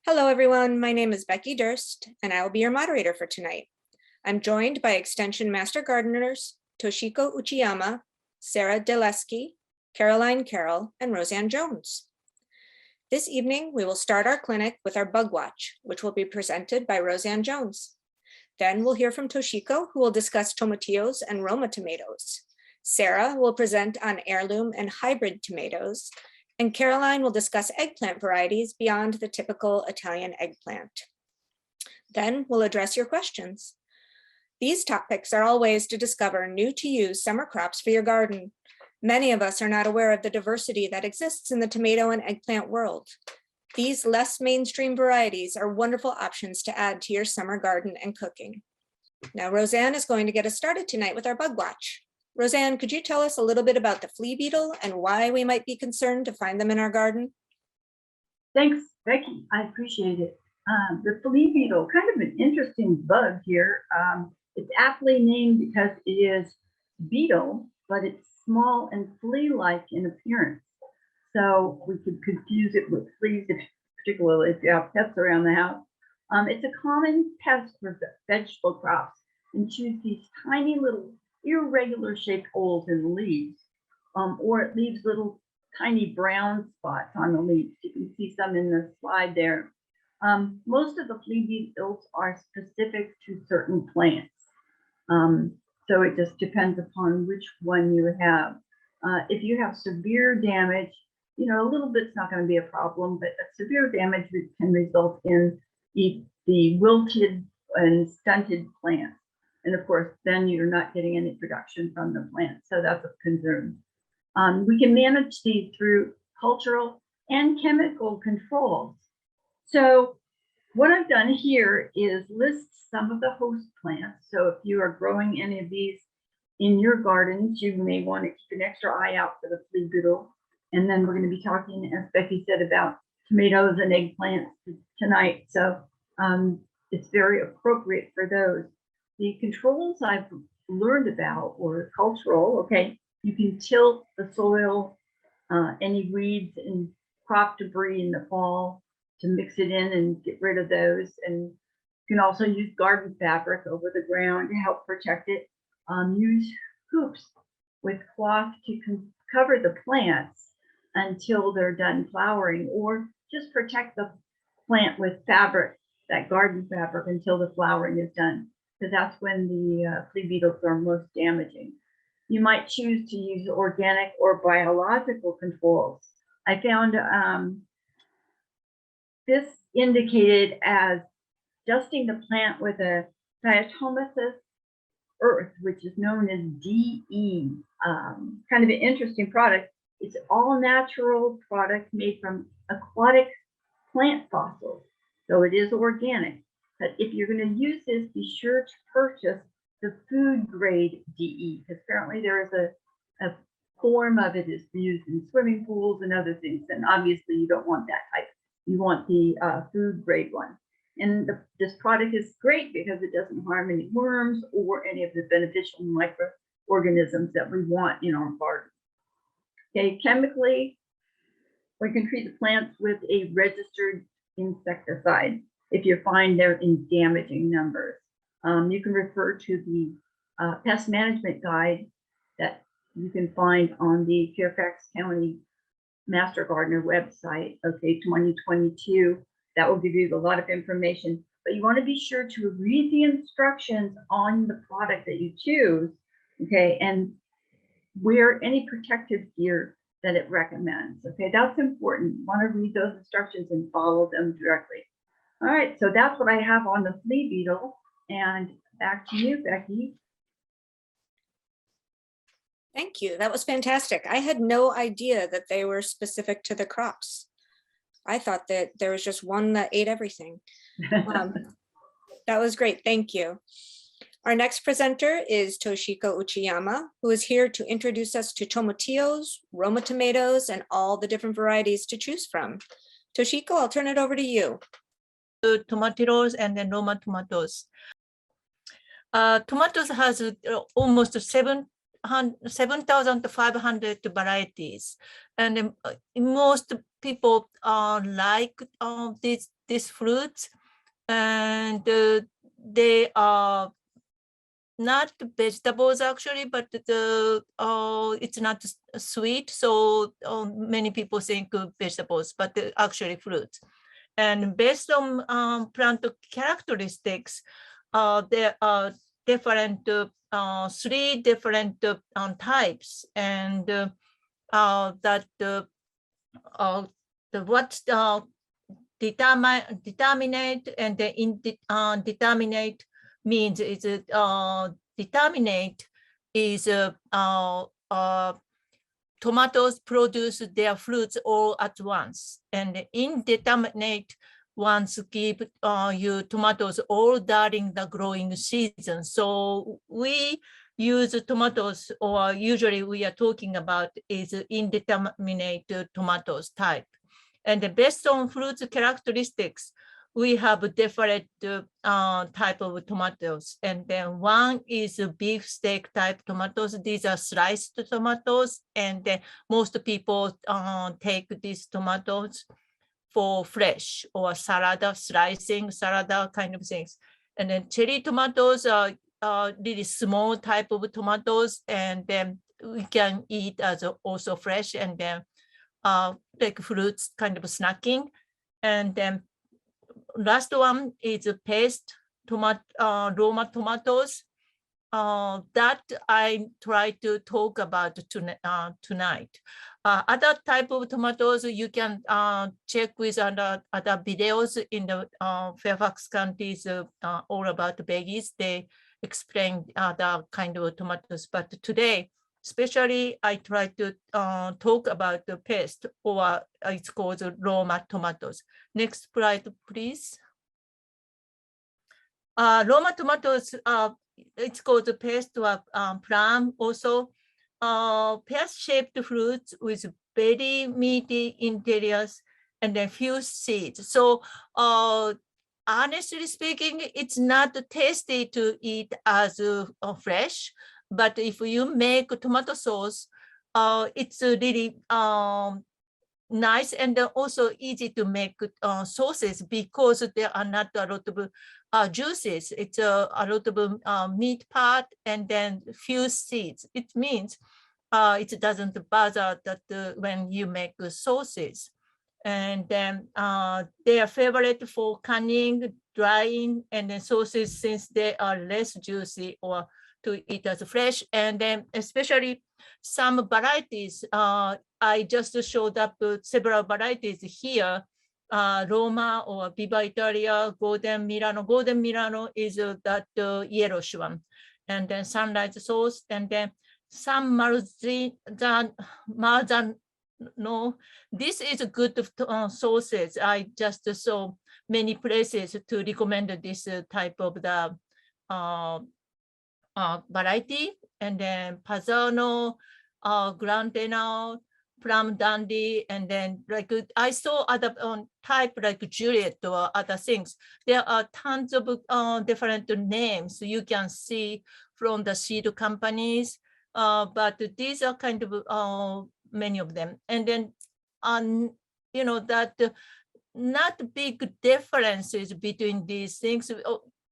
Hello, everyone. My name is Becky Durst, and I will be your moderator for tonight. I'm joined by Extension Master Gardeners Toshiko Uchiyama, Sarah Dalewski, Caroline Carroll, and Roseanne Jones. This evening, we will start our clinic with our bug watch, which will be presented by Roseanne Jones. Then we'll hear from Toshiko, who will discuss tomatillos and Roma tomatoes. Sarah will present on heirloom and hybrid tomatoes, and Caroline will discuss eggplant varieties beyond the typical Italian eggplant. Then we'll address your questions. These topics are all ways to discover new to use summer crops for your garden. Many of us are not aware of the diversity that exists in the tomato and eggplant world. These less mainstream varieties are wonderful options to add to your summer garden and cooking. Now, Roseanne is going to get us started tonight with our bug watch. Roseanne, could you tell us a little bit about the flea beetle and why we might be concerned to find them in our garden? Thanks, Becky. I appreciate it. The flea beetle, kind of an interesting bug here. It's aptly named because it is beetle, but it's small and flea-like in appearance. So we could confuse it with fleas, particularly if you have pets around the house. It's a common pest for vegetable crops and chews these tiny little irregular shaped holes in the leaves, or it leaves little tiny brown spots on the leaves. You can see some in the slide there. Most of the flea beetles are specific to certain plants. So it just depends upon which one you have. If you have severe damage, a little bit's not going to be a problem, but a severe damage can result in the wilted and stunted plants. And of course, then you're not getting any production from the plant. So that's a concern. We can manage these through cultural and chemical controls. So what I've done here is list some of the host plants. So if you are growing any of these in your gardens, you may want to keep an extra eye out for the flea beetle. And then we're going to be talking, as Becky said, about tomatoes and eggplants tonight. So it's very appropriate for those. The controls I've learned about or cultural, okay, you can tilt the soil, any weeds and crop debris in the fall to mix it in and get rid of those. And you can also use garden fabric over the ground to help protect it. Use hoops with cloth to cover the plants until they're done flowering, or just protect the plant with fabric, that garden fabric, until the flowering is done, because that's when the flea beetles are most damaging. You might choose to use organic or biological controls. I found this indicated as dusting the plant with a diatomaceous earth, which is known as DE. Kind of an interesting product. It's all natural product made from aquatic plant fossils. So it is organic. But if you're going to use this, be sure to purchase the food grade DE, because apparently there is a form of it is used in swimming pools and other things. And obviously you don't want that type. You want the food grade one. And this product is great because it doesn't harm any worms or any of the beneficial microorganisms that we want in our garden. Okay, chemically, we can treat the plants with a registered insecticide if you find they're in damaging numbers. You can refer to the pest management guide that you can find on the Fairfax County Master Gardener website, okay, 2022. That will give you a lot of information, but you want to be sure to read the instructions on the product that you choose, okay, and wear any protective gear that it recommends. Okay, that's important. You want to read those instructions and follow them directly. All right, so that's what I have on the flea beetle. And back to you, Becky. Thank you. That was fantastic. I had no idea that they were specific to the crops. I thought that there was just one that ate everything. That was great. Thank you. Our next presenter is Toshiko Uchiyama, who is here to introduce us to tomatillos, Roma tomatoes, and all the different varieties to choose from. Toshiko, I'll turn it over to you. Tomatillos and then Roma tomatoes. Tomatoes has almost 7,500 varieties, and most people like these fruits, and they are not vegetables actually, but it's not sweet, so many people think vegetables, but actually fruits. And based on plant characteristics, there are different three different types, and that what determinate and the indeterminate means is determinate is tomatoes produce their fruits all at once, and indeterminate ones give you tomatoes all during the growing season. So we use tomatoes, or usually we are talking about is indeterminate tomatoes type. And based on fruits characteristics, we have different type of tomatoes. And then one is beefsteak type tomatoes. These are sliced tomatoes. And then most people take these tomatoes for fresh or salad, slicing, salad kind of things. And then cherry tomatoes are really small type of tomatoes. And then we can eat as also fresh, and then like fruits kind of snacking. And then last one is paste Roma tomatoes that I try to talk about tonight. Other type of tomatoes you can check with other videos in the Fairfax counties all about the veggies. They explain other kind of tomatoes, but today especially I try to talk about the paste, or it's called Roma tomatoes. Next slide, please. Roma tomatoes, it's called the paste or plum also. Pear-shaped fruits with very meaty interiors and then few seeds. So honestly speaking, it's not tasty to eat as fresh. But if you make tomato sauce, it's really nice and also easy to make sauces, because there are not a lot of juices. It's a lot of meat part and then few seeds. It means it doesn't bother that when you make sauces. And then they are favorite for canning, drying, and then sauces, since they are less juicy or to eat as fresh. And then especially some varieties, I just showed up several varieties here. Roma or Viva Italia, Golden Milano. Golden Milano is that yellowish one. And then Sunrise sauce, and then some Marzano. This is good sauces. I just saw many places to recommend this type of the variety. And then Pazzano, Grandena, Plum Dandy, and then like I saw other type like Juliet or other things. There are tons of different names you can see from the seed companies, but these are kind of many of them. And then you know that not big differences between these things.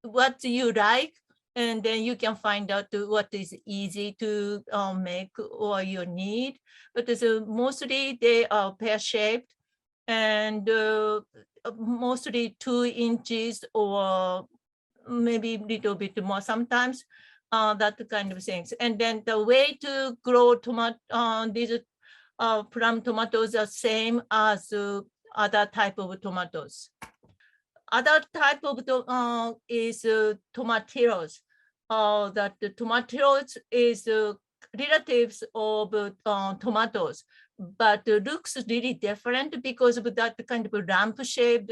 What you like, and then you can find out what is easy to make or you need. But mostly they are pear-shaped, and mostly 2 inches or maybe a little bit more sometimes, that kind of things. And then the way to grow these plum tomatoes are same as other type of tomatoes. Other type of is Tomatillos. That the Tomatillos is relatives of tomatoes, but looks really different because of that kind of lamp-shaped,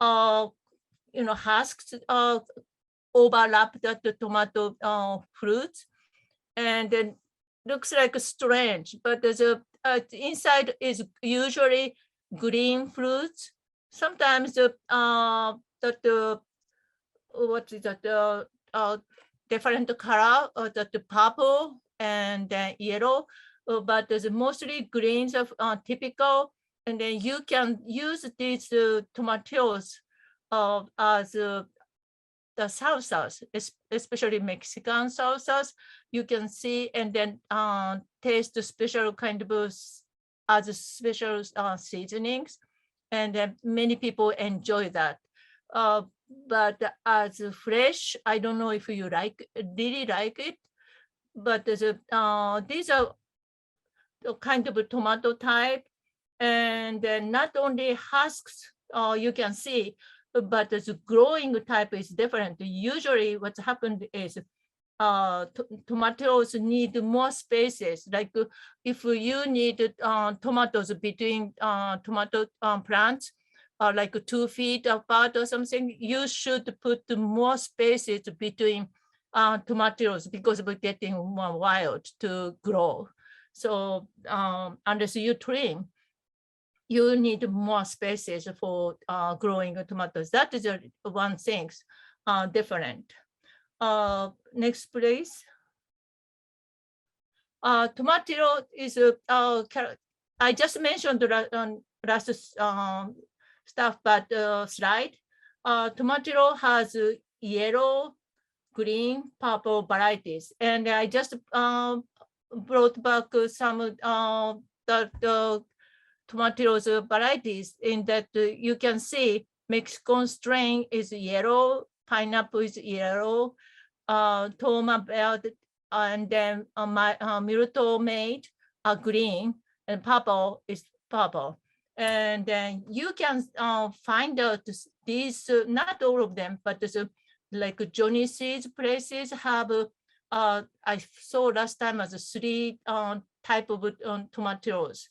husks overlap that the tomato fruits, and then looks like strange. But the inside is usually green fruits. Sometimes what is that? Different color, that the purple and yellow, but there's mostly greens of typical. and then you can use these tomatoes as the salsas, especially Mexican salsas. You can see and then taste the special kind of as special seasonings, and many people enjoy that. But as fresh, I don't know if you really like it. But these are the kind of a tomato type, and then not only husks you can see, but the growing type is different. Usually what's happened is tomatoes need more spaces. Like if you need tomatoes between tomato plants, like 2 feet apart or something, you should put more spaces between tomatillos because we're getting more wild to grow. So unless you trim, you need more spaces for growing tomatoes. That is one thing different. Next, please. Tomatillo is I just mentioned the last stuff, but slide. Tomatillo has yellow, green, purple varieties, and I just brought back some the Tomatillos varieties in that you can see Mexican strain is yellow, pineapple is yellow, Toma Belt, and then Myrtle Made are green, and purple is purple. And then you can find out these, not all of them, but there's like Genovese places have, I saw last time as 3 type of tomatoes.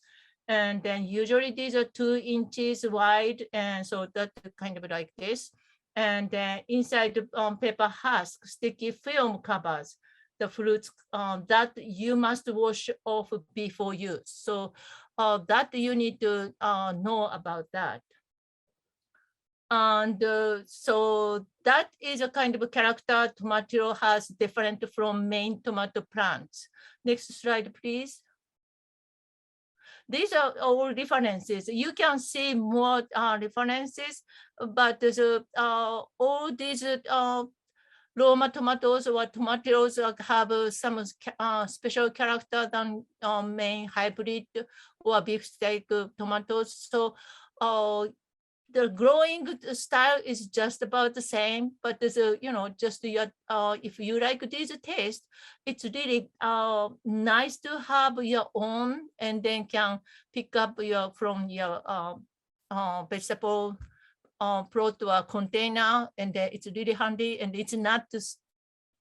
And then usually these are 2 inches wide. And so that's kind of like this. And then inside the paper husk, sticky film covers the fruits that you must wash off before use. So that you need to know about that. And so that is a kind of a character Tomatillo has different from main tomato plants. Next slide, please. These are all references. You can see more references, but there's all these Roma tomatoes or Tomatillos have some special character than main hybrid or beefsteak tomatoes. So the growing style is just about the same, but there's a, just your, if you like this taste, it's really nice to have your own, and then can pick up from your vegetable plot or container, and then it's really handy, and it's not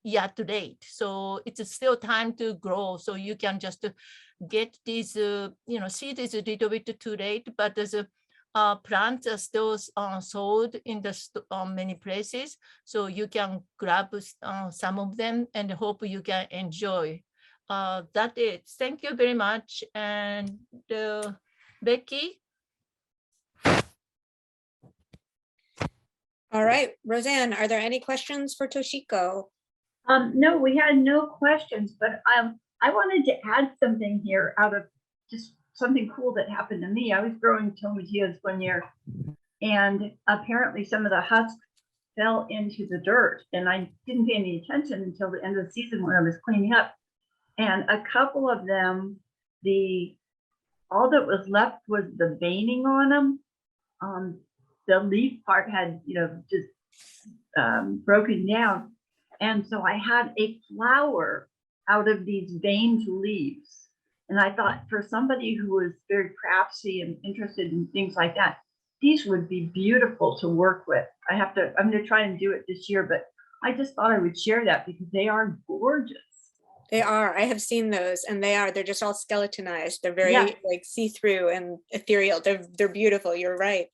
yet late. So it's still time to grow. So you can just get these, seed is a little bit too late, but there's a plants are still sold in the many places, so you can grab some of them and hope you can enjoy. That's it. Thank you very much. And Becky. All right, Roseanne, are there any questions for Toshiko? No, we had no questions, but I wanted to add something here out of just something cool that happened to me. I was growing tomatillos one year, and apparently some of the husks fell into the dirt, and I didn't pay any attention until the end of the season when I was cleaning up. And a couple of them, all that was left was the veining on them. The leaf part had, just broken down. And so I had a flower out of these veined leaves. And I thought, for somebody who was very craftsy and interested in things like that, these would be beautiful to work with. I'm going to try and do it this year, but I just thought I would share that because they are gorgeous. They are. I have seen those, and they're just all skeletonized. They're very like see-through and ethereal. They're beautiful. You're right.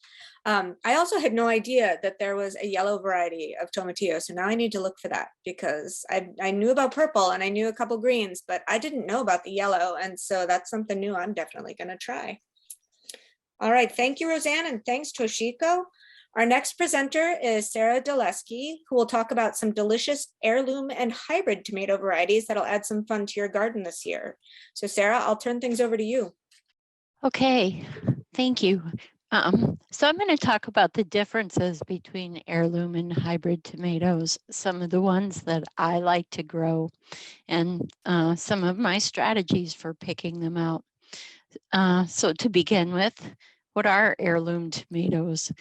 I also had no idea that there was a yellow variety of tomatillo. So now I need to look for that, because I knew about purple and I knew a couple greens, but I didn't know about the yellow. And so that's something new I'm definitely going to try. All right. Thank you, Roseanne. And thanks, Toshiko. Our next presenter is Sarah Dalewski, who will talk about some delicious heirloom and hybrid tomato varieties that'll add some fun to your garden this year. So Sarah, I'll turn things over to you. Okay. Thank you. So I'm going to talk about the differences between heirloom and hybrid tomatoes, some of the ones that I like to grow, and some of my strategies for picking them out. So to begin with, what are heirloom tomatoes?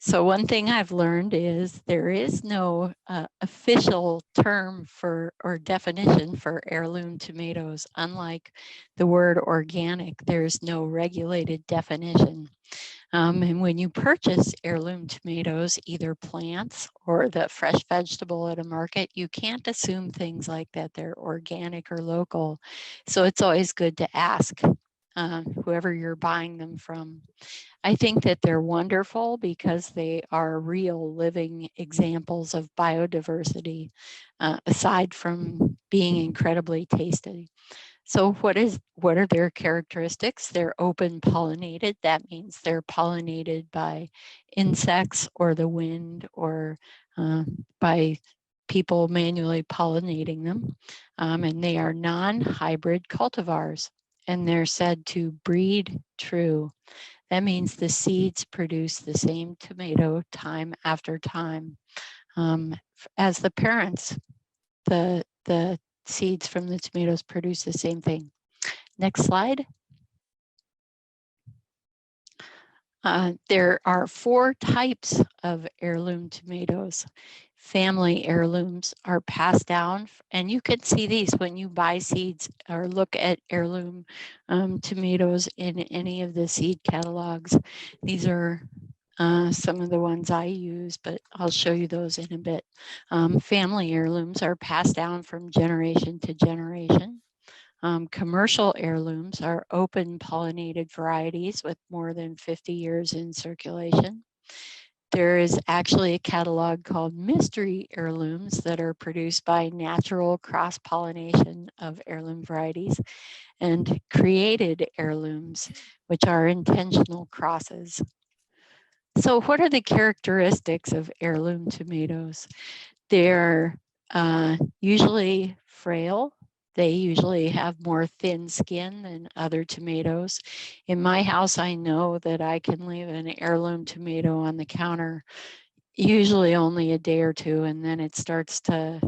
So one thing I've learned is there is no official term for or definition for heirloom tomatoes. Unlike the word organic, there's no regulated definition. And when you purchase heirloom tomatoes, either plants or the fresh vegetable at a market, you can't assume things like that they're organic or local. So it's always good to ask whoever you're buying them from. I think that they're wonderful because they are real living examples of biodiversity, aside from being incredibly tasty. So what are their characteristics? They're open pollinated. That means they're pollinated by insects or the wind or by people manually pollinating them. And they are non-hybrid cultivars, and they're said to breed true. That means the seeds produce the same tomato time after time as the parents. The seeds from the tomatoes produce the same thing. Next slide. There are 4 types of heirloom tomatoes. Family heirlooms are passed down, and you can see these when you buy seeds or look at heirloom tomatoes in any of the seed catalogs. These are some of the ones I use, but I'll show you those in a bit. Family heirlooms are passed down from generation to generation. Commercial heirlooms are open pollinated varieties with more than 50 years in circulation. There is actually a catalog called mystery heirlooms that are produced by natural cross-pollination of heirloom varieties, and created heirlooms, which are intentional crosses. So what are the characteristics of heirloom tomatoes? They're usually frail. They usually have more thin skin than other tomatoes. In my house, I know that I can leave an heirloom tomato on the counter, usually only a day or two, and then it starts to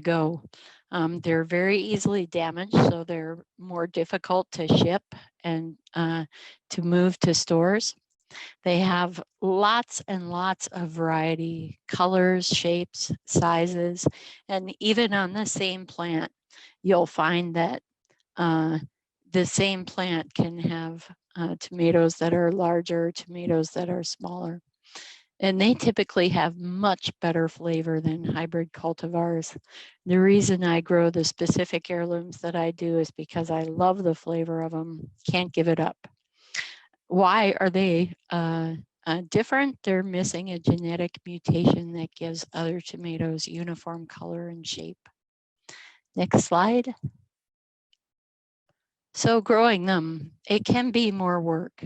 go. They're very easily damaged, so they're more difficult to ship and to move to stores. They have lots and lots of variety, colors, shapes, sizes, and even on the same plant, you'll find that the same plant can have tomatoes that are larger, tomatoes that are smaller. And they typically have much better flavor than hybrid cultivars. The reason I grow the specific heirlooms that I do is because I love the flavor of them, can't give it up. Why are they different? They're missing a genetic mutation that gives other tomatoes uniform color and shape. Next slide. So growing them, it can be more work.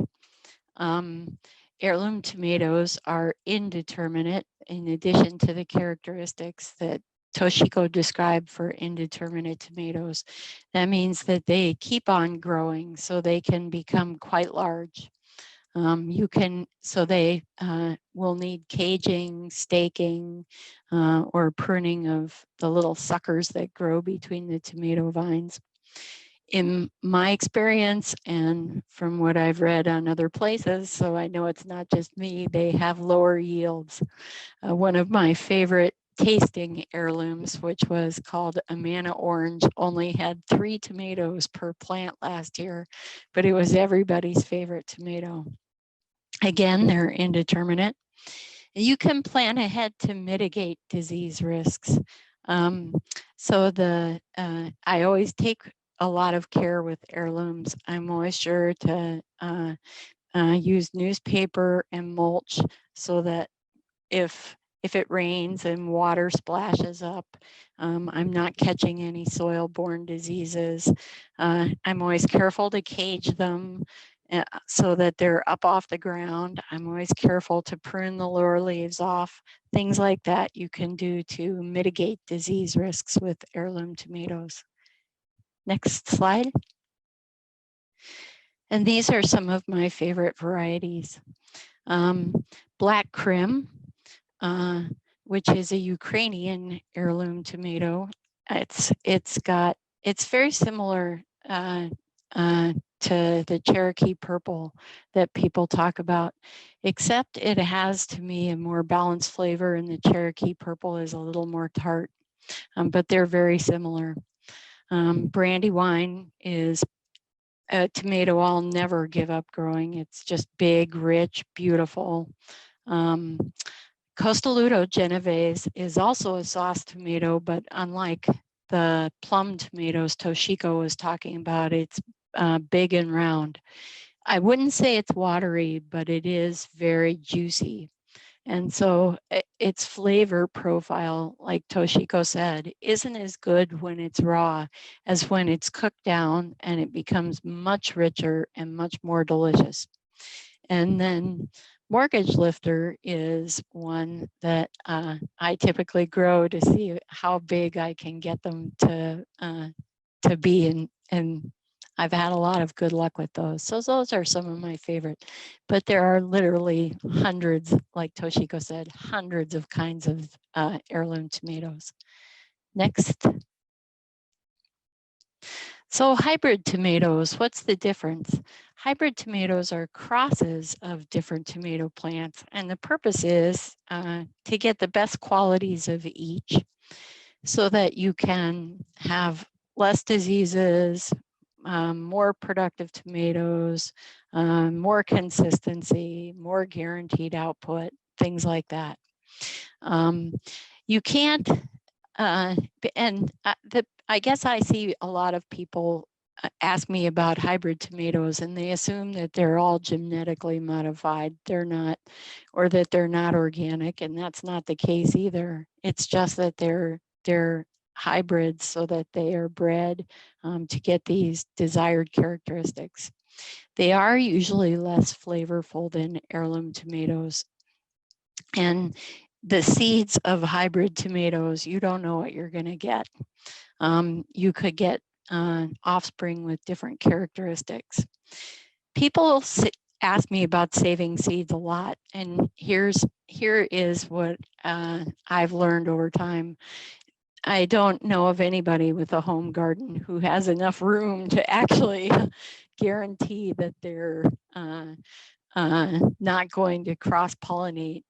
Heirloom tomatoes are indeterminate in addition to the characteristics that Toshiko described for indeterminate tomatoes. That means that they keep on growing so they can become quite large. They will need caging, staking, or pruning of the little suckers that grow between the tomato vines. In my experience and from what I've read on other places, so I know it's not just me, they have lower yields. One of my favorite tasting heirlooms, which was called Amana Orange, only had 3 tomatoes per plant last year, but it was everybody's favorite tomato. Again, they're indeterminate. You can plan ahead to mitigate disease risks. I always take a lot of care with heirlooms. I'm always sure to use newspaper and mulch so that if it rains and water splashes up, I'm not catching any soil-borne diseases. I'm always careful to cage them so that they're up off the ground. I'm always careful to prune the lower leaves off. Things like that you can do to mitigate disease risks with heirloom tomatoes. Next slide. And these are some of my favorite varieties. Black Krim, which is a Ukrainian heirloom tomato. It's very similar to the Cherokee purple that people talk about, except it has, to me, a more balanced flavor, and the Cherokee purple is a little more tart, but they're very similar. Brandywine is a tomato I'll never give up growing. It's just big, rich, beautiful. Ludo Genovese is also a sauce tomato, but unlike the plum tomatoes Toshiko was talking about, it's big and round. I wouldn't say it's watery, but it is very juicy. And so its flavor profile, like Toshiko said, isn't as good when it's raw as when it's cooked down, and it becomes much richer and much more delicious. And then Mortgage Lifter is one that I typically grow to see how big I can get them to be, and I've had a lot of good luck with those. So those are some of my favorite, but there are literally hundreds, like Toshiko said, hundreds of kinds of heirloom tomatoes. Next. So hybrid tomatoes, what's the difference? Hybrid tomatoes are crosses of different tomato plants, and the purpose is to get the best qualities of each so that you can have less diseases, more productive tomatoes, more consistency, more guaranteed output, things like that. You can't, I guess I see a lot of people ask me about hybrid tomatoes, and they assume that they're all genetically modified. They're not, or that they're not organic, and that's not the case either. It's just that they're hybrids so that they are bred to get these desired characteristics. They are usually less flavorful than heirloom tomatoes. And the seeds of hybrid tomatoes, you don't know what you're going to get. You could get offspring with different characteristics. People ask me about saving seeds a lot, and here is what I've learned over time. I don't know of anybody with a home garden who has enough room to actually guarantee that they're not going to cross-pollinate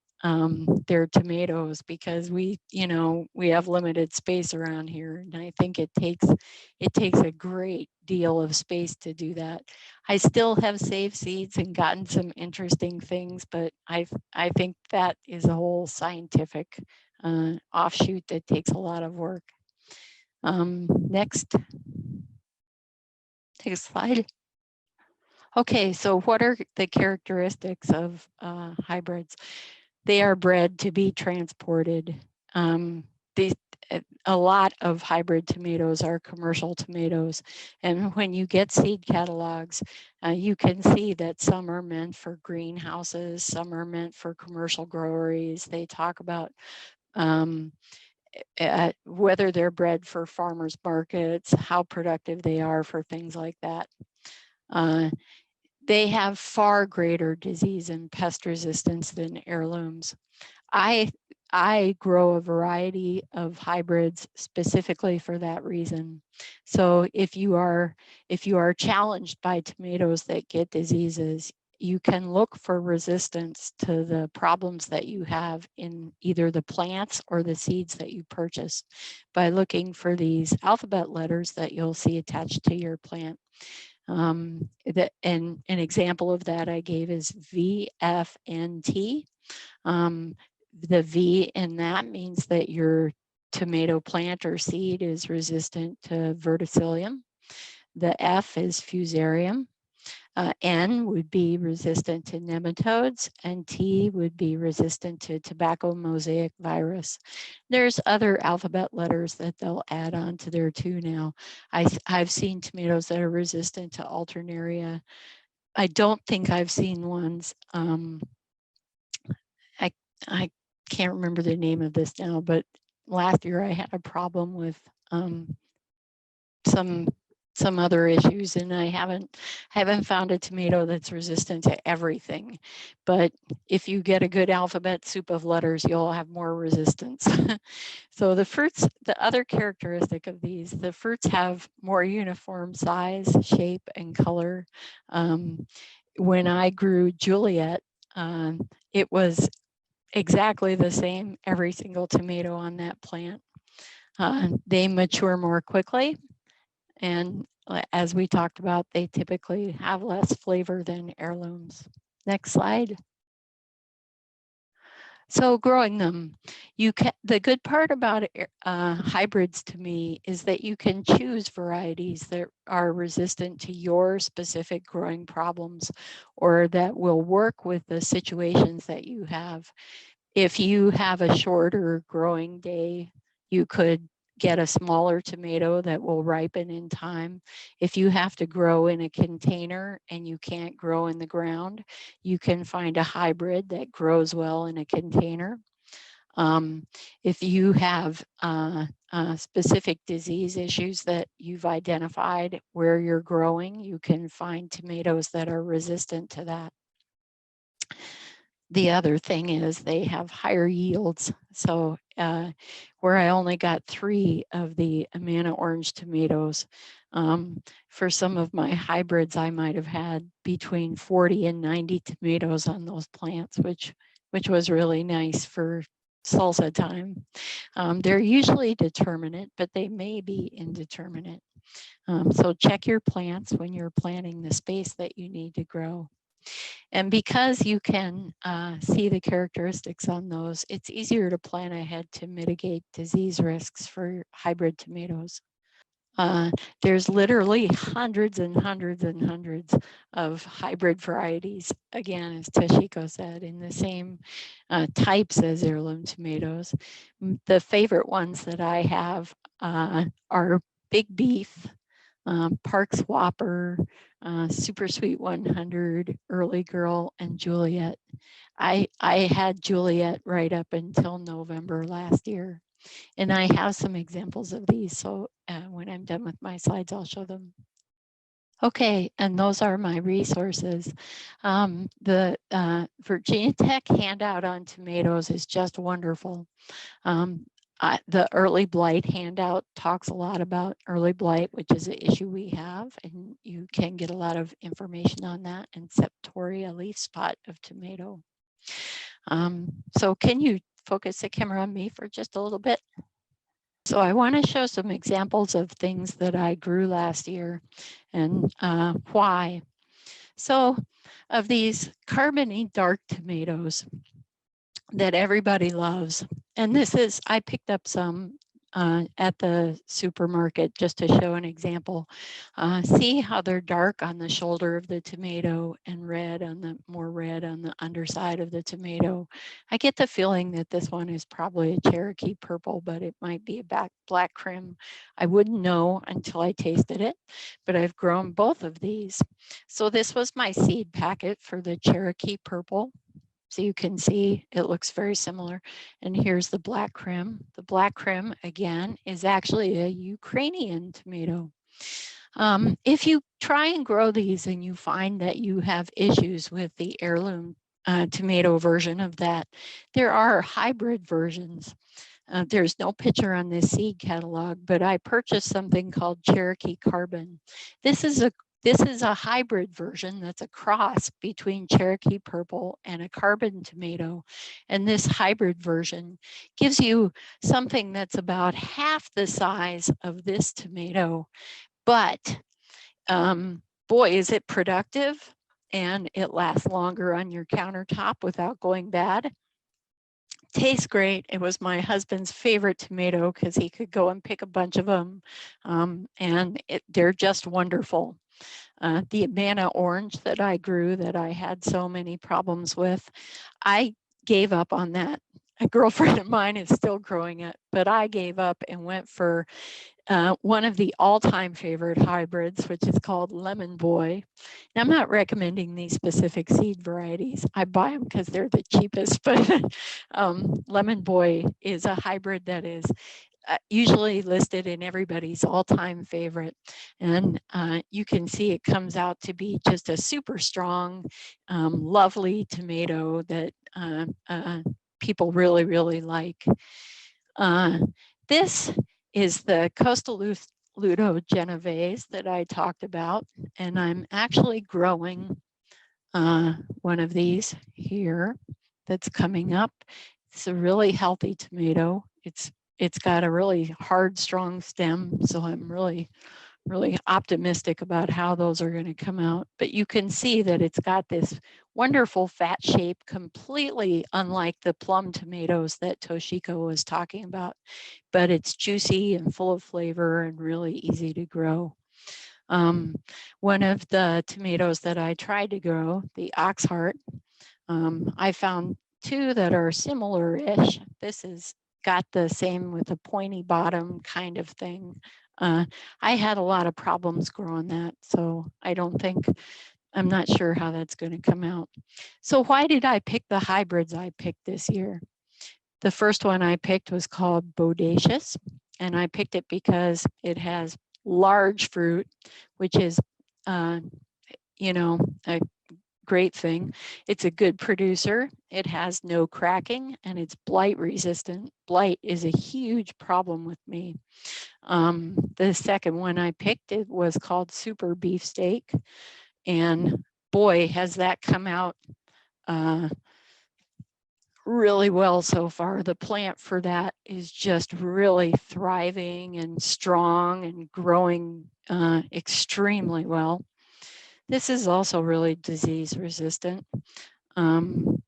their tomatoes, because we have limited space around here, and I think it takes a great deal of space to do that. I still have saved seeds and gotten some interesting things, but I think that is a whole scientific offshoot that takes a lot of work. Next slide. Okay, so what are the characteristics of hybrids? They are bred to be transported. A lot of hybrid tomatoes are commercial tomatoes, and when you get seed catalogs, you can see that some are meant for greenhouses, some are meant for commercial growers. They talk about whether they're bred for farmers markets, how productive they are for things like that. They have far greater disease and pest resistance than heirlooms. I grow a variety of hybrids specifically for that reason. So if you are challenged by tomatoes that get diseases, you can look for resistance to the problems that you have in either the plants or the seeds that you purchase by looking for these alphabet letters that you'll see attached to your plant. And an example of that I gave is VFNT. The V in that means that your tomato plant or seed is resistant to verticillium. The F is fusarium. N would be resistant to nematodes, and T would be resistant to tobacco mosaic virus. There's other alphabet letters that they'll add on to there too now. I've seen tomatoes that are resistant to alternaria. I don't think I've seen ones, I can't remember the name of this now, but last year I had a problem with some some other issues, and I haven't found a tomato that's resistant to everything. But if you get a good alphabet soup of letters, you'll have more resistance. So the fruits, the other characteristic of these, the fruits have more uniform size, shape, and color. When I grew Juliet, it was exactly the same every single tomato on that plant. They mature more quickly, and as we talked about, they typically have less flavor than heirlooms. Next slide. So growing them, the good part about hybrids to me is that you can choose varieties that are resistant to your specific growing problems, or that will work with the situations that you have. If you have a shorter growing day, you could get a smaller tomato that will ripen in time. If you have to grow in a container and you can't grow in the ground, you can find a hybrid that grows well in a container. If you have specific disease issues that you've identified where you're growing, you can find tomatoes that are resistant to that. The other thing is they have higher yields. So where I only got 3 of the Amana orange tomatoes, for some of my hybrids, I might have had between 40 and 90 tomatoes on those plants, which was really nice for salsa time. They're usually determinate, but they may be indeterminate. So check your plants when you're planning the space that you need to grow. And because you can see the characteristics on those, it's easier to plan ahead to mitigate disease risks for hybrid tomatoes. There's literally hundreds and hundreds and hundreds of hybrid varieties, again, as Toshiko said, in the same types as heirloom tomatoes. The favorite ones that I have are Big Beef, Parks Whopper, Super Sweet 100, Early Girl, and Juliet. I had Juliet right up until November last year. And I have some examples of these. So when I'm done with my slides, I'll show them. Okay, and those are my resources. The Virginia Tech handout on tomatoes is just wonderful. The early blight handout talks a lot about early blight, which is an issue we have, and you can get a lot of information on that, and septoria leaf spot of tomato. So can you focus the camera on me for just a little bit? So I want to show some examples of things that I grew last year and why. So of these carbony dark tomatoes that everybody loves, and this is, I picked up some at the supermarket just to show an example. See how they're dark on the shoulder of the tomato and red on the, more red on the underside of the tomato. I get the feeling that this one is probably a Cherokee purple, but it might be a black crim. I wouldn't know until I tasted it, but I've grown both of these. So this was my seed packet for the Cherokee purple. So you can see it looks very similar. And here's the black crim. The black crim, again, is actually a Ukrainian tomato. If you try and grow these and you find that you have issues with the heirloom tomato version of that, there are hybrid versions. There's no picture on this seed catalog, but I purchased something called Cherokee Carbon. This is a hybrid version that's a cross between Cherokee Purple and a carbon tomato. And this hybrid version gives you something that's about half the size of this tomato, but boy, is it productive, and it lasts longer on your countertop without going bad. Tastes great. It was my husband's favorite tomato because he could go and pick a bunch of them, and they're just wonderful. The Amana orange that I grew that I had so many problems with, I gave up on that. A girlfriend of mine is still growing it, but I gave up and went for one of the all-time favorite hybrids, which is called Lemon Boy. Now, I'm not recommending these specific seed varieties. I buy them because they're the cheapest, but Lemon Boy is a hybrid that is usually listed in everybody's all-time favorite. And you can see it comes out to be just a super strong, lovely tomato that people really, really like. This is the Coastal Ludo Genovese that I talked about, and I'm actually growing one of these here that's coming up. It's a really healthy tomato. It's got a really hard, strong stem, so I'm really optimistic about how those are going to come out. But you can see that it's got this wonderful fat shape, completely unlike the plum tomatoes that Toshiko was talking about, but it's juicy and full of flavor and really easy to grow. One of the tomatoes that I tried to grow, the Oxheart, I found two that are similar-ish. This has got the same with a pointy bottom kind of thing. I had a lot of problems growing that, so I'm not sure how that's going to come out. So why did I pick the hybrids I picked this year? The first one I picked was called Bodacious, and I picked it because it has large fruit, which is, you know, a great thing. It's a good producer. It has no cracking, and it's blight resistant. Blight is a huge problem with me. The second one I picked, it was called Super Beefsteak, and boy, has that come out really well so far. The plant for that is just really thriving and strong and growing extremely well. This is also really disease resistant. And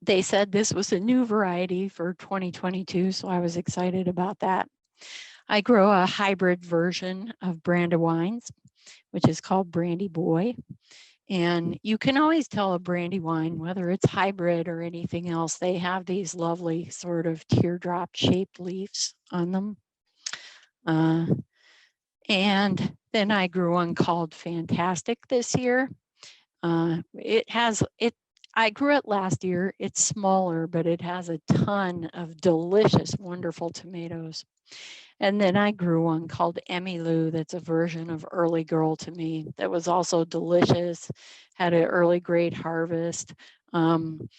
they said this was a new variety for 2022, so I was excited about that. I grow a hybrid version of Brandywine's, which is called Brandy Boy. And you can always tell a Brandywine, whether it's hybrid or anything else, they have these lovely sort of teardrop shaped leaves on them. And then I grew one called Fantastic this year. I grew it last year. It's smaller, but it has a ton of delicious, wonderful tomatoes. And then I grew one called Emmylou that's a version of Early Girl to me that was also delicious, had an early great harvest. And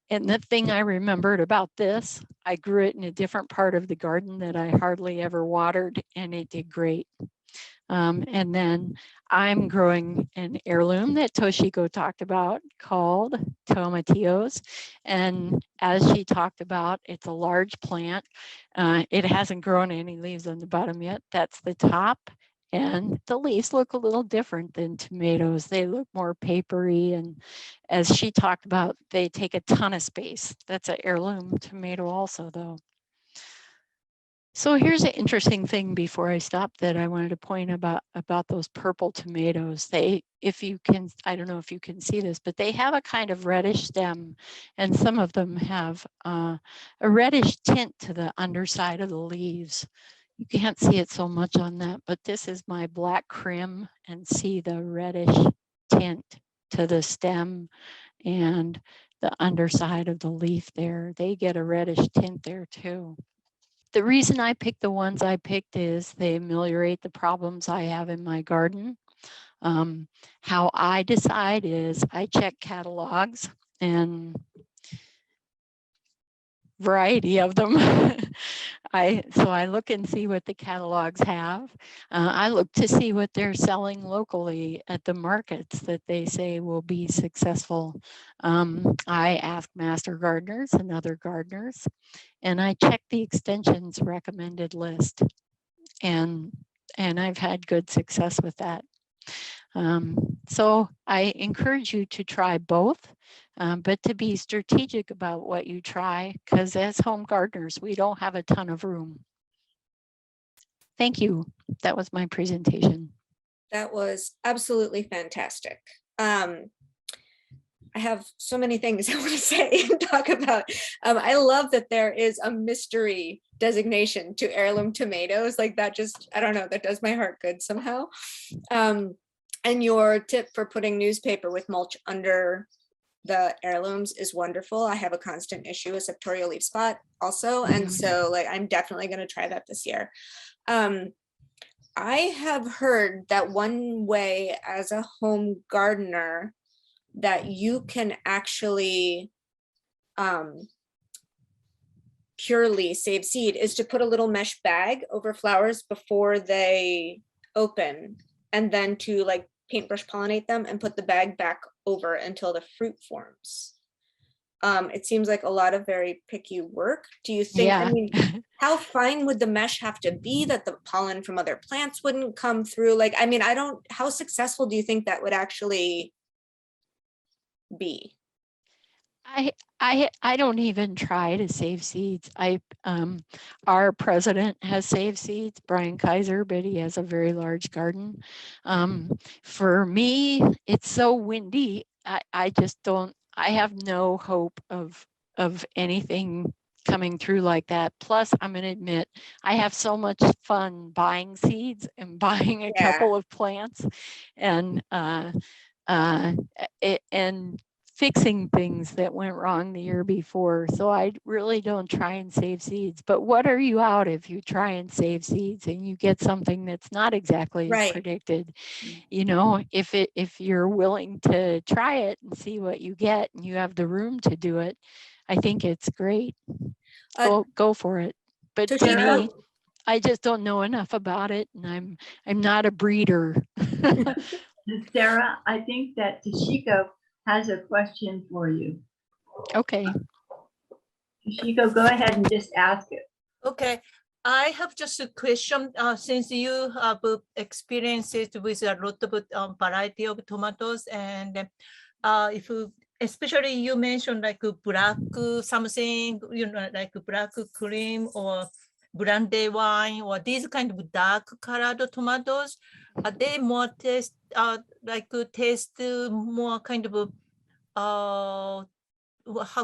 the thing I remembered about this, I grew it in a different part of the garden that I hardly ever watered, and it did great. And then I'm growing an heirloom that Toshiko talked about called Tomatillos. And as she talked about, it's a large plant. It hasn't grown any leaves on the bottom yet. That's the top. And the leaves look a little different than tomatoes. They look more papery. And as she talked about, they take a ton of space. That's an heirloom tomato also, though. So here's an interesting thing before I stop that I wanted to point about those purple tomatoes. If you can, I don't know if you can see this, but they have a kind of reddish stem, and some of them have a reddish tint to the underside of the leaves. You can't see it so much on that, but this is my black crim, and see the reddish tint to the stem and the underside of the leaf there. They get a reddish tint there too. The reason I picked the ones I picked is they ameliorate the problems I have in my garden. How I decide is I check catalogs and variety of them. So I look and see what the catalogs have. I look to see what they're selling locally at the markets that they say will be successful. I ask master gardeners and other gardeners, and I check the extension's recommended list. And I've had good success with that. So I encourage you to try both, but to be strategic about what you try, because as home gardeners, we don't have a ton of room. Thank you. That was my presentation. That was absolutely fantastic. I have so many things I want to say and talk about. I love that there is a mystery designation to heirloom tomatoes. Like that just, I don't know, that does my heart good somehow. And your tip for putting newspaper with mulch under the heirlooms is wonderful. I have a constant issue with septorial leaf spot also. And so like, I'm definitely going to try that this year. I have heard that one way as a home gardener that you can actually purely save seed is to put a little mesh bag over flowers before they open, and then to like paintbrush pollinate them and put the bag back over until the fruit forms. It seems like a lot of very picky work. Do you think, I mean, how fine would the mesh have to be that the pollen from other plants wouldn't come through? Like, I mean, how successful do you think that would actually be? I don't even try to save seeds. Our president has saved seeds, Brian Kaiser, but he has a very large garden. For me, it's so windy. I just don't, I have no hope of anything coming through like that. Plus, I'm going to admit, I have so much fun buying seeds and buying a couple of plants and fixing things that went wrong the year before. So I really don't try and save seeds. But what are you out if you try and save seeds and you get something that's not exactly as predicted? You know, if you're willing to try it and see what you get and you have the room to do it, I think it's great. Go for it. But for me, I just don't know enough about it, and I'm not a breeder. Sarah, I think that Toshiko has a question for you. Okay. Toshiko, go ahead and just ask it. Okay. I have just a question. Since you have experiences with a lot of variety of tomatoes, and if you, especially you mentioned like black something, you know, like black cream or Brandywine or these kind of dark colored tomatoes, are they more taste more kind of how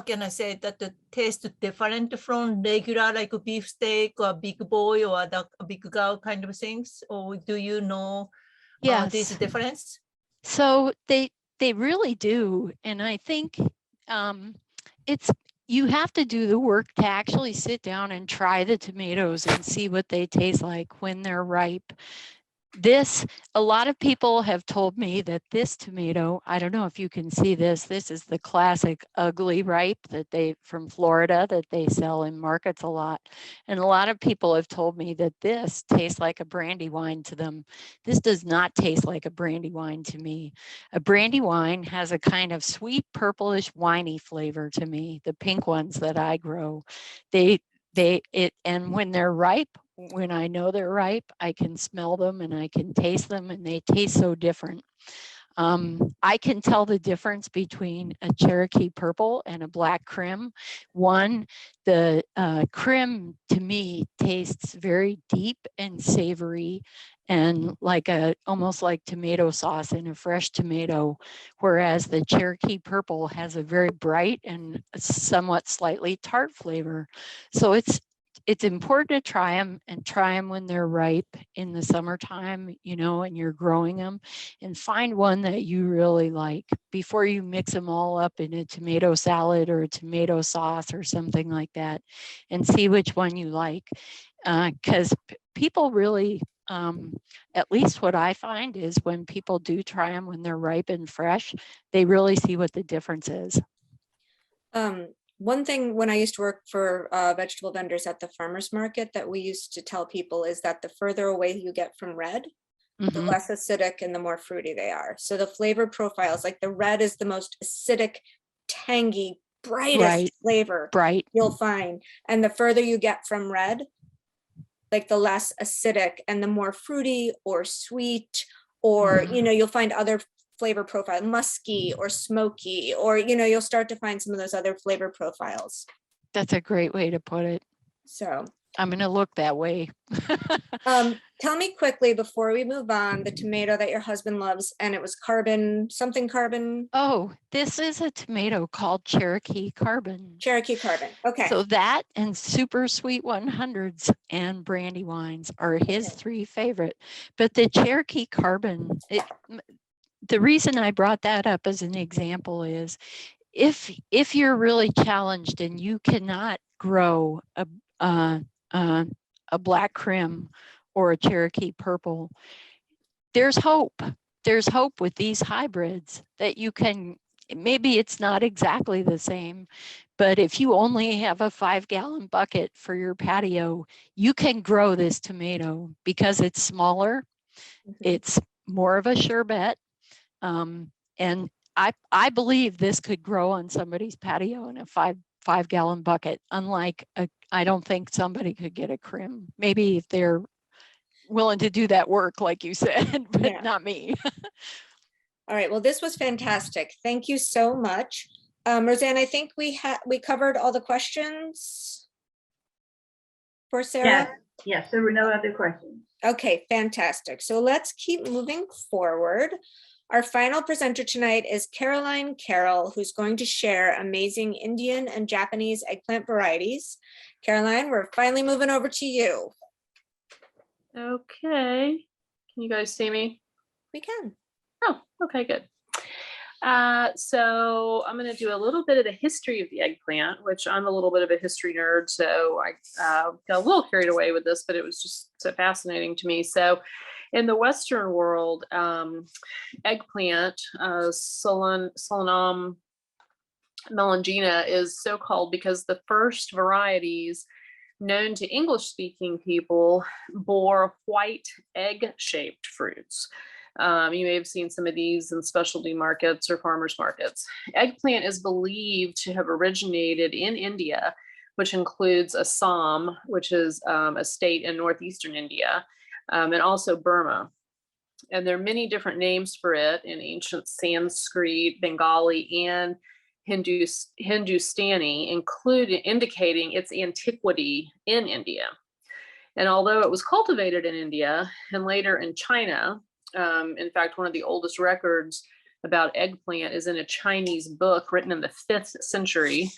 can I say that the taste different from regular like beefsteak or big boy or the big girl kind of things? Or do you know this difference? So they really do. And I think you have to do the work to actually sit down and try the tomatoes and see what they taste like when they're ripe. A lot of people have told me that this tomato, I don't know if you can see this is the classic ugly ripe that from Florida that they sell in markets a lot. And a lot of people have told me that this tastes like a Brandywine to them. This does not taste like a Brandywine to me. A Brandywine has a kind of sweet purplish winey flavor to me, the pink ones that I grow. And when they're ripe, when I know they're ripe, I can smell them and I can taste them, and they taste so different. I can tell the difference between a Cherokee purple and a black crim. The crim to me tastes very deep and savory and like almost like tomato sauce in a fresh tomato, whereas the Cherokee purple has a very bright and somewhat slightly tart flavor. So it's important to try them when they're ripe in the summertime, you know, and you're growing them, and find one that you really like before you mix them all up in a tomato salad or a tomato sauce or something like that, and see which one you like. Because people really, at least what I find is when people do try them when they're ripe and fresh, they really see what the difference is. One thing when I used to work for vegetable vendors at the farmer's market that we used to tell people is that the further away you get from red, the less acidic and the more fruity they are. So the flavor profiles, like the red is the most acidic, tangy, brightest flavor you'll find. And the further you get from red, like the less acidic and the more fruity or sweet, or, you know, you'll find other flavor profile, musky or smoky, or, you know, you'll start to find some of those other flavor profiles. That's a great way to put it. So I'm going to look that way. Tell me quickly before we move on, the tomato that your husband loves, and it was carbon. Oh, this is a tomato called Cherokee Carbon. Cherokee Carbon. Okay. So that and Super Sweet 100s and Brandywines are his three favorite. But the Cherokee Carbon, the reason I brought that up as an example is if you're really challenged and you cannot grow a black crim or a Cherokee purple, there's hope. There's hope with these hybrids that you can, maybe it's not exactly the same, but if you only have a 5-gallon bucket for your patio, you can grow this tomato because it's smaller. It's more of a sure bet. And I believe this could grow on somebody's patio in a 5-gallon bucket. Unlike I don't think somebody could get a crim. Maybe if they're willing to do that work, like you said, but Yeah. not me. All right, well, this was fantastic. Thank you so much. Roseanne, I think we covered all the questions for Sarah. Yes, there were no other questions. Okay, fantastic. So let's keep moving forward. Our final presenter tonight is Caroline Carroll, who's going to share amazing Indian and Japanese eggplant varieties. Caroline, we're finally moving over to you. Okay. Can you guys see me? We can. Oh, okay, good. So I'm going to do a little bit of the history of the eggplant, which I'm a little bit of a history nerd, so I got a little carried away with this, but it was just so fascinating to me. So in the Western world, eggplant, Solanum melangina, is so called because the first varieties known to English-speaking people bore white egg-shaped fruits. You may have seen some of these in specialty markets or farmers markets. Eggplant is believed to have originated in India, which includes Assam, which is a state in northeastern India, and also Burma. And there are many different names for it in ancient Sanskrit, Bengali, and Hindustani, indicating its antiquity in India. And although it was cultivated in India and later in China, in fact, one of the oldest records about eggplant is in a Chinese book written in the 5th century.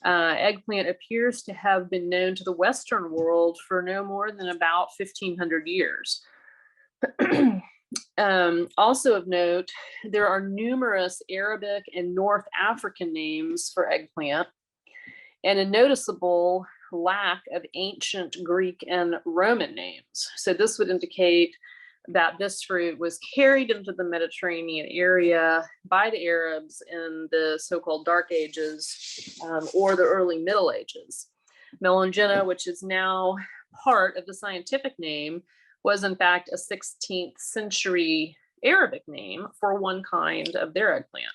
Eggplant appears to have been known to the Western world for no more than about 1,500 years. Also of note, there are numerous Arabic and North African names for eggplant, and a noticeable lack of ancient Greek and Roman names. So this would indicate that this fruit was carried into the Mediterranean area by the Arabs in the so-called Dark Ages or the early Middle Ages. Melangina, which is now part of the scientific name, was in fact a 16th century Arabic name for one kind of their eggplant.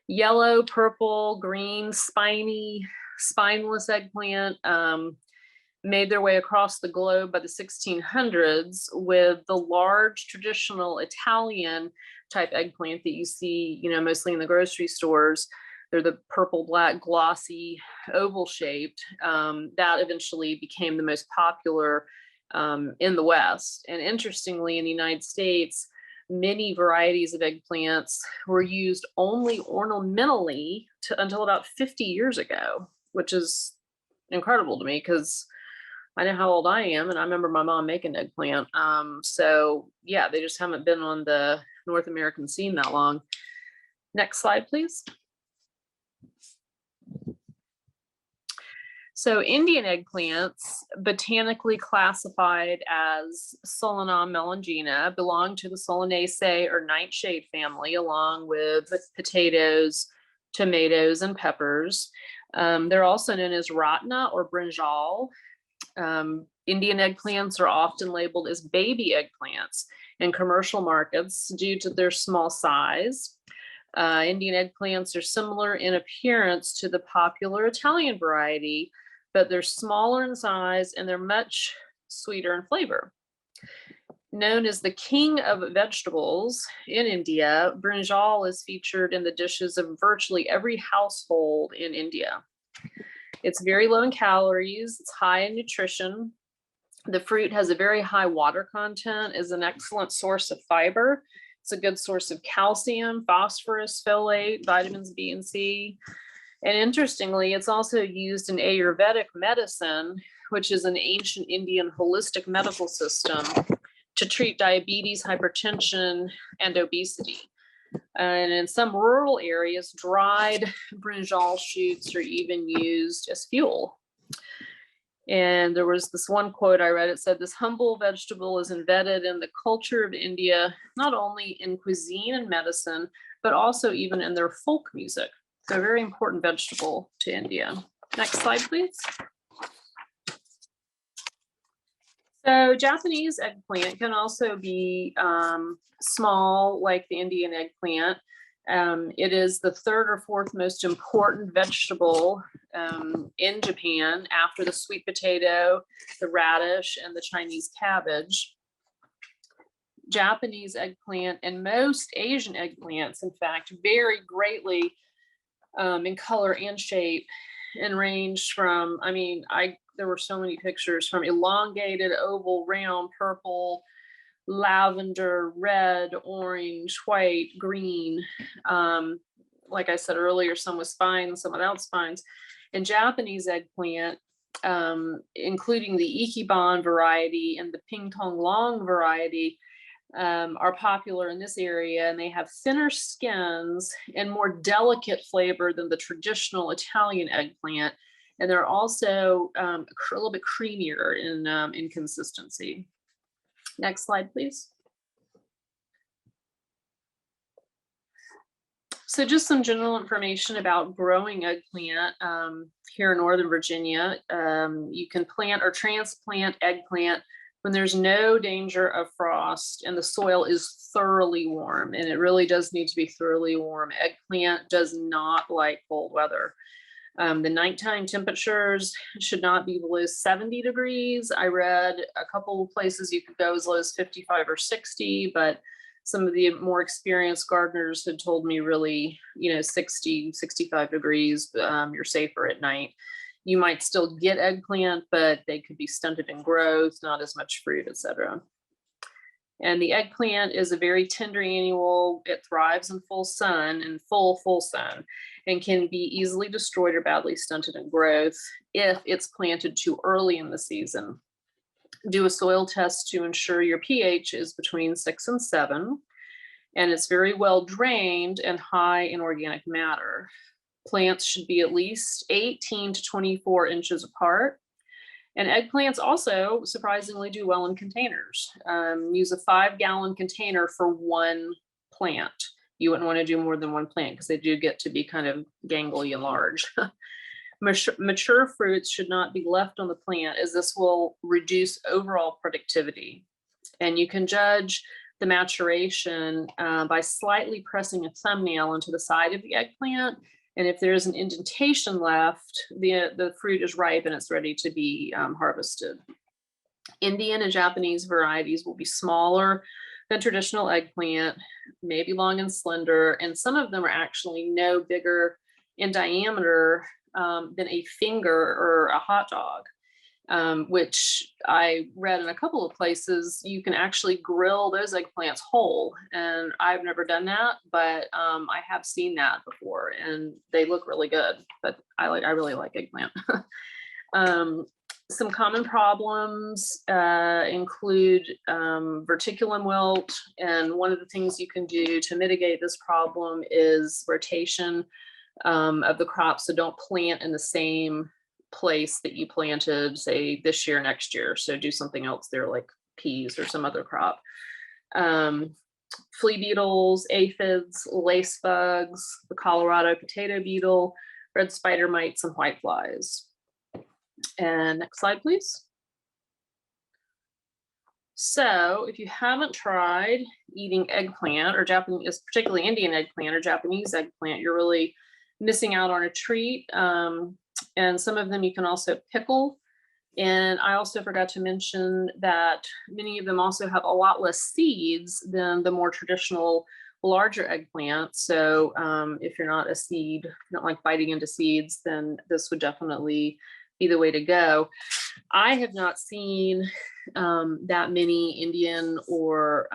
Yellow, purple, green, spiny, spineless eggplant made their way across the globe by the 1600s, with the large traditional Italian type eggplant that you see, mostly in the grocery stores. They're the purple, black, glossy, oval shaped, that eventually became the most popular in the West. And interestingly, in the United States, many varieties of eggplants were used only ornamentally until about 50 years ago, which is incredible to me because I know how old I am, and I remember my mom making eggplant. So yeah, they just haven't been on the North American scene that long. Next slide, please. So Indian eggplants, botanically classified as Solanum melangina, belong to the Solanaceae or nightshade family, along with potatoes, tomatoes, and peppers. They're also known as ratna or brinjal. Indian eggplants are often labeled as baby eggplants in commercial markets due to their small size. Indian eggplants are similar in appearance to the popular Italian variety, but they're smaller in size and they're much sweeter in flavor. Known as the king of vegetables in India, brinjal is featured in the dishes of virtually every household in India. It's very low in calories, it's high in nutrition. The fruit has a very high water content, is an excellent source of fiber. It's a good source of calcium, phosphorus, folate, vitamins B and C. And interestingly, it's also used in Ayurvedic medicine, which is an ancient Indian holistic medical system to treat diabetes, hypertension, and obesity. And in some rural areas, dried brinjal shoots are even used as fuel. And there was this one quote I read, it said, "This humble vegetable is embedded in the culture of India, not only in cuisine and medicine, but also even in their folk music." So a very important vegetable to India. Next slide, please. So Japanese eggplant can also be small, like the Indian eggplant. It is the third or fourth most important vegetable in Japan after the sweet potato, the radish, and the Chinese cabbage. Japanese eggplant and most Asian eggplants, in fact, vary greatly in color and shape, and range from, I mean, there were so many pictures, from elongated, oval, round, purple, lavender, red, orange, white, green. Like I said earlier, some with spines, some without spines. And Japanese eggplant, including the Ichiban variety and the Pingtong Long variety, are popular in this area, and they have thinner skins and more delicate flavor than the traditional Italian eggplant. And they're also a little bit creamier in consistency. Next slide, please. So just some general information about growing eggplant here in Northern Virginia. You can plant or transplant eggplant when there's no danger of frost and the soil is thoroughly warm, and it really does need to be thoroughly warm. Eggplant does not like cold weather. The nighttime temperatures should not be below 70 degrees. I read a couple of places you could go as low as 55 or 60, but some of the more experienced gardeners had told me really, 60, 65 degrees, you're safer at night. You might still get eggplant, but they could be stunted in growth, not as much fruit, etc. And the eggplant is a very tender annual. It thrives in full sun, and full sun, and can be easily destroyed or badly stunted in growth if it's planted too early in the season. Do a soil test to ensure your pH is between 6 and 7, and it's very well drained and high in organic matter. Plants should be at least 18 to 24 inches apart. And eggplants also surprisingly do well in containers. Use a 5-gallon container for one plant. You wouldn't want to do more than one plant because they do get to be kind of gangly and large. Mature fruits should not be left on the plant, as this will reduce overall productivity. And you can judge the maturation by slightly pressing a thumbnail into the side of the eggplant. And if there's an indentation left, the fruit is ripe and it's ready to be harvested. Indian and Japanese varieties will be smaller than traditional eggplant, maybe long and slender, and some of them are actually no bigger in diameter than a finger or a hot dog, which I read in a couple of places. You can actually grill those eggplants whole, and I've never done that, but I have seen that before, and they look really good. But I really like eggplant. Some common problems include verticulum wilt, and one of the things you can do to mitigate this problem is rotation of the crop. So don't plant in the same place that you planted, say, this year, next year. So do something else there, like peas or some other crop. Flea beetles, aphids, lace bugs, the Colorado potato beetle, red spider mites, and whiteflies. And next slide, please. So if you haven't tried eating eggplant, or Japanese, particularly Indian eggplant or Japanese eggplant, you're really missing out on a treat. And some of them you can also pickle. And I also forgot to mention that many of them also have a lot less seeds than the more traditional larger eggplant. So if you're not a seed, you don't like biting into seeds, then this would definitely be the way to go. I have not seen that many Indian or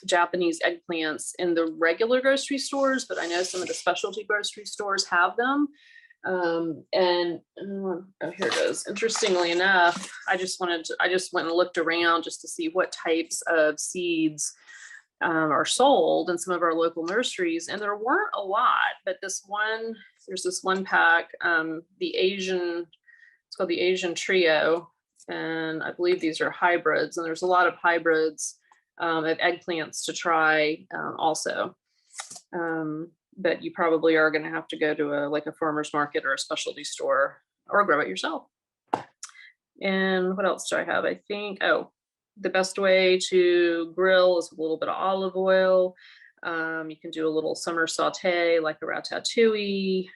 Japanese eggplants in the regular grocery stores, but I know some of the specialty grocery stores have them. Oh, here it goes. Interestingly enough, I just went and looked around just to see what types of seeds are sold in some of our local nurseries, and there weren't a lot, but there's this one pack, it's called the Asian Trio, and I believe these are hybrids, and there's a lot of hybrids of eggplants to try also. But you probably are going to have to go to a farmer's market or a specialty store or grow it yourself. And what else do I have? I think, the best way to grill is a little bit of olive oil. You can do a little summer saute like a ratatouille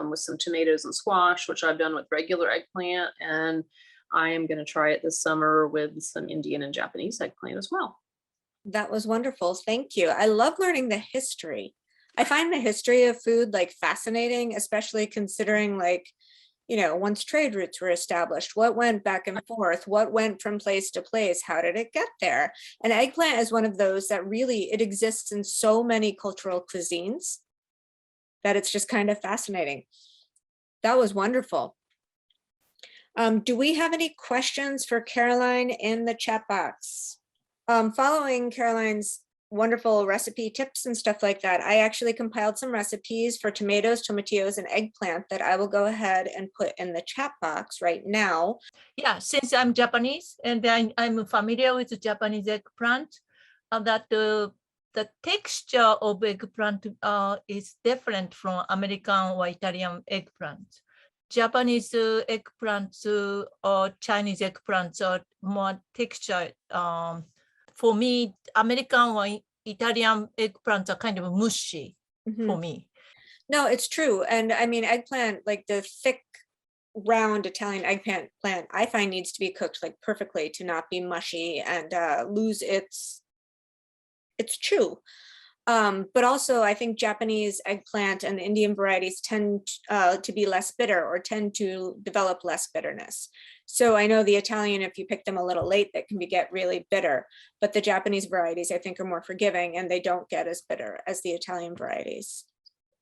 with some tomatoes and squash, which I've done with regular eggplant. And I am going to try it this summer with some Indian and Japanese eggplant as well. That was wonderful. Thank you. I love learning the history. I find the history of food fascinating, especially considering once trade routes were established, what went back and forth, what went from place to place, how did it get there? And eggplant is one of those that really, it exists in so many cultural cuisines that it's just kind of fascinating. That was wonderful. Do we have any questions for Caroline in the chat box? Following Caroline's wonderful recipe tips and stuff like that, I actually compiled some recipes for tomatoes, tomatillos, and eggplant that I will go ahead and put in the chat box right now. Yeah, since I'm Japanese and I'm familiar with the Japanese eggplant, that the texture of eggplant is different from American or Italian eggplant. Japanese eggplants or Chinese eggplants are more textured. For me, American or Italian eggplants are kind of mushy for me. No, it's true. And I mean, eggplant, the thick, round Italian eggplant I find needs to be cooked perfectly to not be mushy and lose its chew. But also I think Japanese eggplant and the Indian varieties tend to be less bitter or tend to develop less bitterness. So I know the Italian, if you pick them a little late, that can get really bitter, but the Japanese varieties I think are more forgiving and they don't get as bitter as the Italian varieties.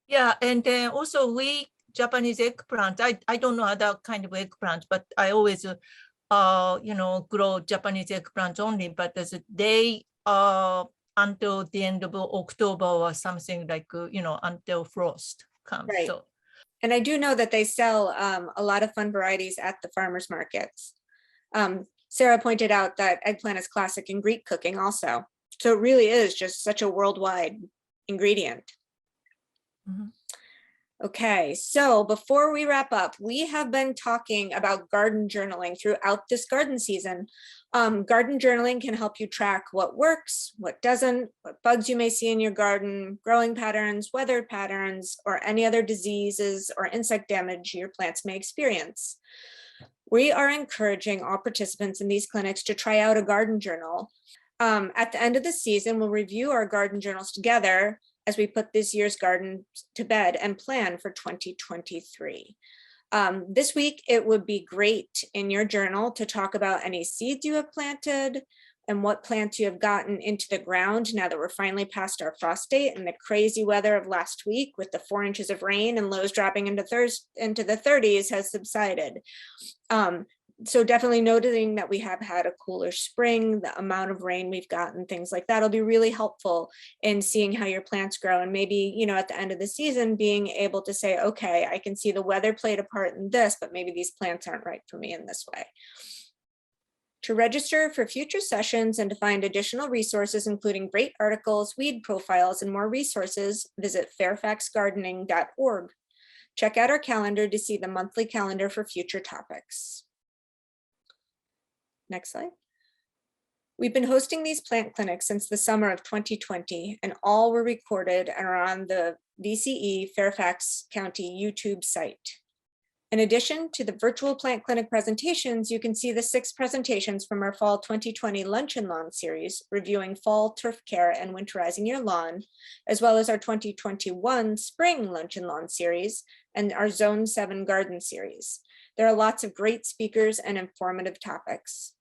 Yeah, and then also Japanese eggplant, I don't know other kind of eggplant, but I always grow Japanese eggplant only, but they until the end of October or something until frost comes. Right. So. And I do know that they sell a lot of fun varieties at the farmers markets. Sarah pointed out that eggplant is classic in Greek cooking also. So it really is just such a worldwide ingredient. Mm-hmm. Okay, so before we wrap up, we have been talking about garden journaling throughout this garden season. Garden journaling can help you track what works, what doesn't, what bugs you may see in your garden, growing patterns, weather patterns, or any other diseases or insect damage your plants may experience. We are encouraging all participants in these clinics to try out a garden journal. At the end of the season, we'll review our garden journals together as we put this year's garden to bed and plan for 2023. This week, it would be great in your journal to talk about any seeds you have planted and what plants you have gotten into the ground now that we're finally past our frost date and the crazy weather of last week with the 4 inches of rain and lows dropping into the 30s has subsided. So definitely noting that we have had a cooler spring, the amount of rain we've gotten, things like that will be really helpful in seeing how your plants grow. And maybe, at the end of the season, being able to say, okay, I can see the weather played a part in this, but maybe these plants aren't right for me in this way. To register for future sessions and to find additional resources, including great articles, weed profiles, and more resources, visit fairfaxgardening.org. Check out our calendar to see the monthly calendar for future topics. Next slide. We've been hosting these plant clinics since the summer of 2020, and all were recorded and are on the VCE-Fairfax County YouTube site. In addition to the virtual plant clinic presentations, you can see the 6 presentations from our fall 2020 Lunch and Lawn series, reviewing fall turf care and winterizing your lawn, as well as our 2021 Spring Lunch and Lawn series and our Zone 7 Garden series. There are lots of great speakers and informative topics.